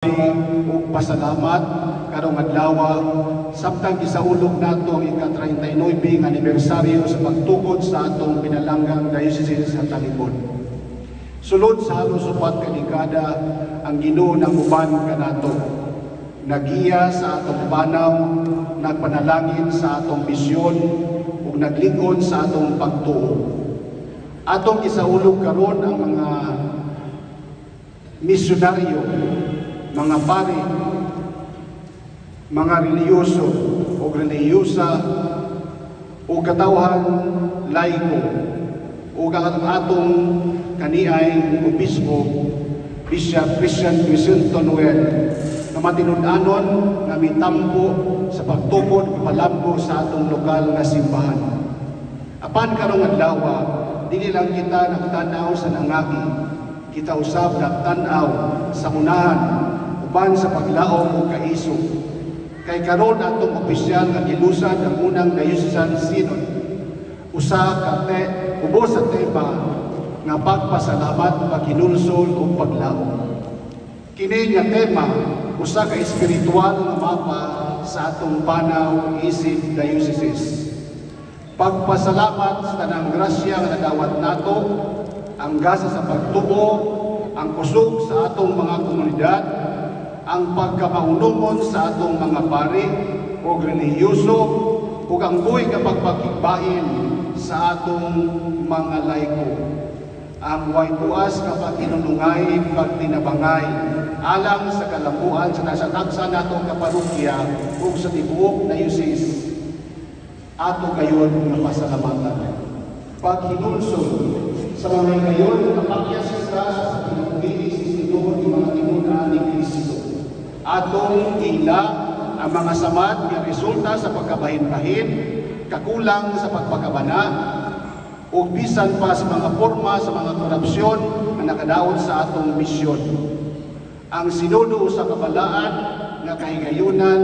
ug pasalamat karong adlaw samtang gisaulog nato ang ika-39 nga anibersaryo sa pagtukod sa atong pinalanggang Diocese sa Talipon. Sulod sa halos upat ka dekada, ang Ginoo nag-uban kanato. Nagiya sa atong panaw, nagpanalangin sa atong misyon ug naglingon sa atong pagtuo. Atong gisaulog karon ang mga misyonaryo, mga pari, mga reliyoso o reliyosa o katawhan laiko o atong kaniay obispo Bishop Christian Crisanto Noel na matinud-anon na mitampo sa pagtukod ug palambo sa atong lokal nga simbahan. Apan karong adlaw, dili lang kita nagtanaw sa nangagi, kita usab nagtanaw sa unahan uban sa paglaom o kaiso. Kay karon atong opisyal nga gilusad ang unang Diocesan Synod. Usa ka ubos sa tema nga pagpasalamat, paghinulsol o paglaom. Kini nga tema usa ka espiritual nga mapa sa atong panaw isip dioceses. Pagpasalamat sa tanang grasya nga nadawat nato, ang gasa sa pagtuo, ang kusog sa atong mga komunidad, ang pagkamaunumon sa atong mga pari o reliyoso ug ang buhi nga pagpakigbain sa atong mga laiko. Ang way buas nga pagtinunungay, pagtinabangay alang sa kalambuan sa nasatagsa natong kaparokya ug sa tibuok diocese. Ato gayon nga pasalamatan. Paghinulsol sa mga gayon nga pakyas sa pinagpili sa tinuod ng mga tinuod ni Kristo. Atong ila ang mga samad nga resulta sa pagkabahin-bahin, kakulang sa pagpakabana, o bisan pa sa mga forma sa mga korupsyon na nakadaot sa atong misyon. Ang sinudo sa kabalaan nga kahigayunan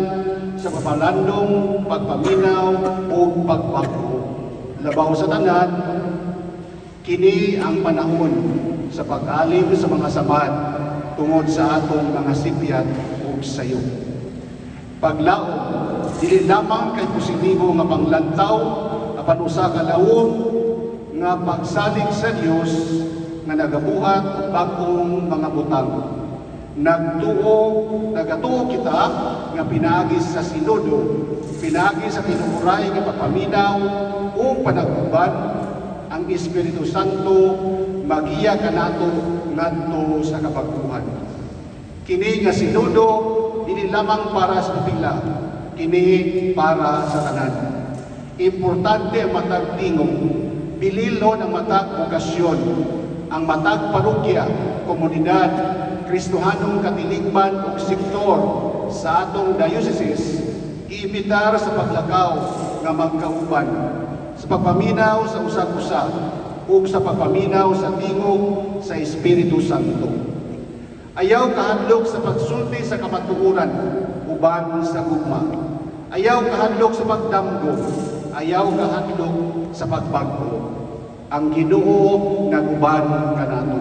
sa papalandong, pagpaminaw o pagbago. Labaw sa tanan, kini ang panahon sa pag-alim sa mga samad tungod sa atong mga sipyat ug sayo. Paglaom, dili lamang kay positibo nga panglantaw apan usa ka lawom nga pagsalig sa Dios nga nagabuhat og bag-ong mga butang. Nagatuo kita nga pinaagi sa sinodo, pinaagi sa tinuray nga pagpaminaw o panagbuban, ang Espiritu Santo magiya kanato ngadto sa kabaguhan. Kini nga sinodo dili lamang para sa pila, kini para sa tanan. Importante ang matag tingog, bililon ang matag vogasyon, ang matag parokya, komunidad, Kristohanong katiligban ug sektor sa atong dioceses, iimbitar sa paglakaw nga magkauban, sa pagpaminaw sa usag-usa ug sa pagpaminaw sa tingog sa Espiritu Santo. Ayaw kahadlok sa pagsulti sa kamatuoran uban sa gugma. Ayaw kahadlok sa pagdamgo, ayaw kahadlok sa pagbago. Ang Ginoo naguban kanato.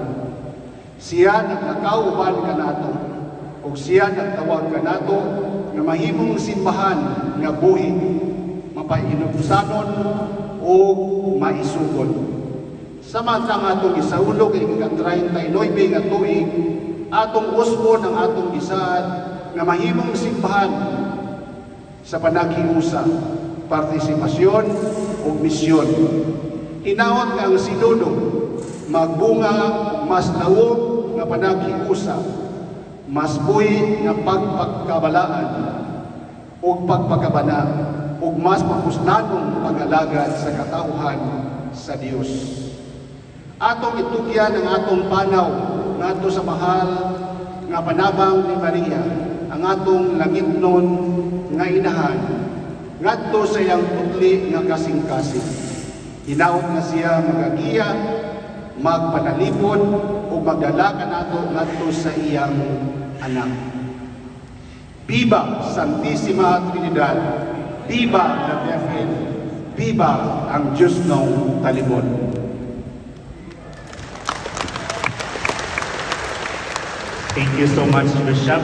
Siya naglakaw uban kanato ug siya nagtawag kanato nga mahimong simbahan nga buhi, mapainusanon o maisugon. Samantang atong isaulog ang ika-39 nga tuig, atong usbon ang atong gisaad nga mahimong simbahan sa panagiusa, partisipasyon o misyon. Hinaot nga ang sinodo magbunga mas lawom nga panagiusa, mas buhi nga pagpagkabalaan o pagpagkabana o mas mapuslanong pag-alagad sa katauhan sa Dios. Atong itukyan ang atong panaw ngadto sa mahal nga panabang ni Maria, ang atong langitnon nga inahan, ngadto sa iyang putli nga kasing-kasing. Hinaot nga siya magagiya, magpanalipod o magdala nato ngadto sa iyang anak. Viva Santissima Trinidad, viva la Virgen, viva ang Diyos ng Talipon. Thank you so much, Bishop.